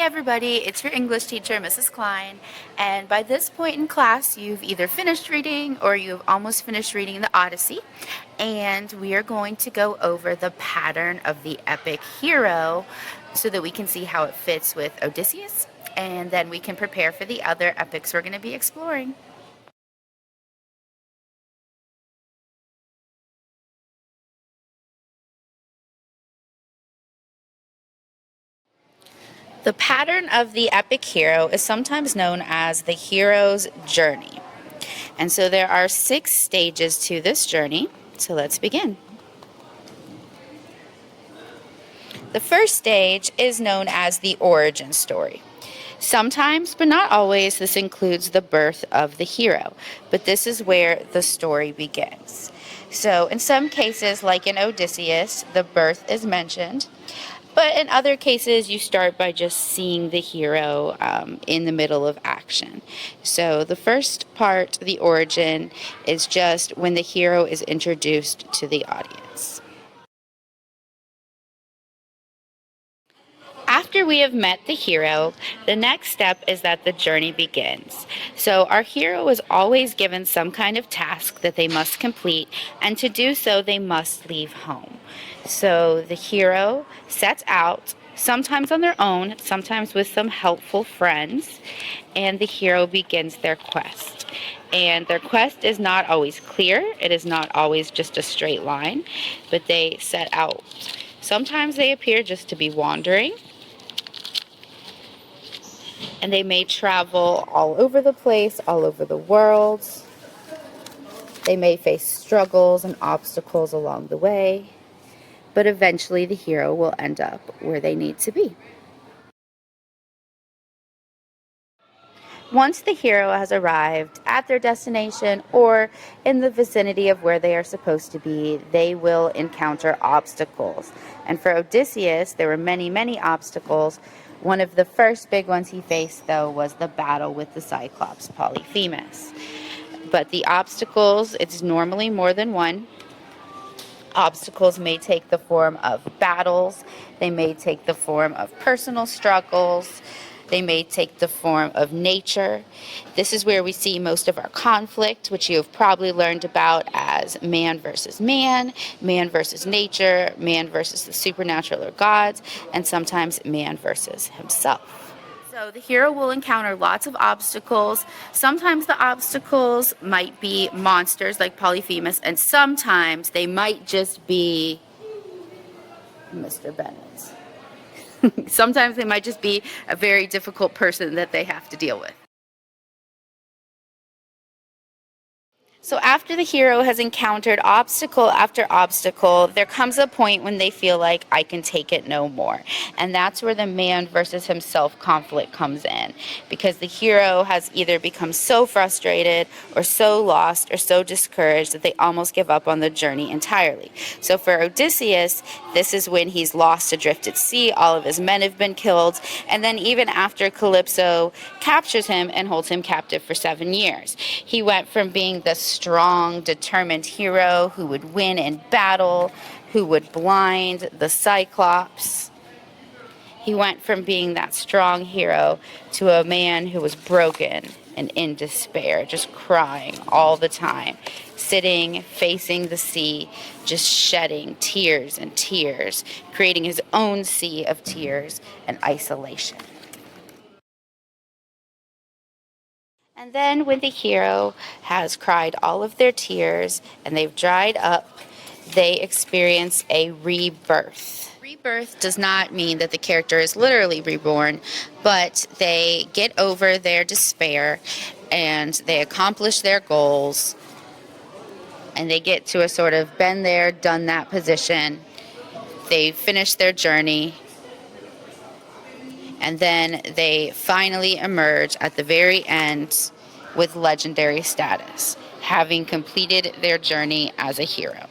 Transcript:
everybody, it's your English teacher, Mrs. Klein, and by this point in class, you've either finished reading or you've almost finished reading the Odyssey, and we are going to go over the pattern of the epic hero so that we can see how it fits with Odysseus, and then we can prepare for the other epics we're going to be exploring. The pattern of the epic hero is sometimes known as the hero's journey. And so there are 6 stages to this journey. So let's begin. The first stage is known as the origin story. Sometimes, but not always, this includes the birth of the hero, but this is where the story begins. So in some cases, like in Odysseus, the birth is mentioned, but in other cases, you start by just seeing the hero in the middle of action. So the first part, the origin, is just when the hero is introduced to the audience. After we have met the hero, the next step is that the journey begins. So our hero is always given some kind of task that they must complete, and to do so, they must leave home. So the hero sets out, sometimes on their own, sometimes with some helpful friends, and the hero begins their quest. And their quest is not always clear, it is not always just a straight line, but they set out. Sometimes they appear just to be wandering, and they may travel all over the place, all over the world. They may face struggles and obstacles along the way, but eventually the hero will end up where they need to be. Once the hero has arrived at their destination or in the vicinity of where they are supposed to be, they will encounter obstacles. And for Odysseus, there were many, many obstacles. One of the first big ones he faced, though, was the battle with the Cyclops Polyphemus. But the obstacles, it's normally more than one. Obstacles may take the form of battles. They may take the form of personal struggles. They may take the form of nature. This is where we see most of our conflict, which you have probably learned about as man versus man nature, man versus the supernatural or gods, and sometimes man versus himself. So the hero will encounter lots of obstacles. Sometimes the obstacles might be monsters like Polyphemus, and sometimes they might just be Mr. Bennett. Sometimes they might just be a very difficult person that they have to deal with. So after the hero has encountered obstacle after obstacle, there comes a point when they feel like, I can take it no more. And that's where the man versus himself conflict comes in. Because the hero has either become so frustrated or so lost or so discouraged that they almost give up on the journey entirely. So for Odysseus, this is when he's lost adrift at sea, all of his men have been killed, and then even after Calypso captures him and holds him captive for 7 years. He went from being the strong, determined hero who would win in battle, who would blind the Cyclops. He went from being that strong hero to a man who was broken and in despair, just crying all the time, sitting, facing the sea, just shedding tears and tears, creating his own sea of tears and isolation. And then when the hero has cried all of their tears and they've dried up, they experience a rebirth. Rebirth does not mean that the character is literally reborn, but they get over their despair and they accomplish their goals and they get to a sort of been there, done that position. They finish their journey. And then they finally emerge at the very end with legendary status, having completed their journey as a hero.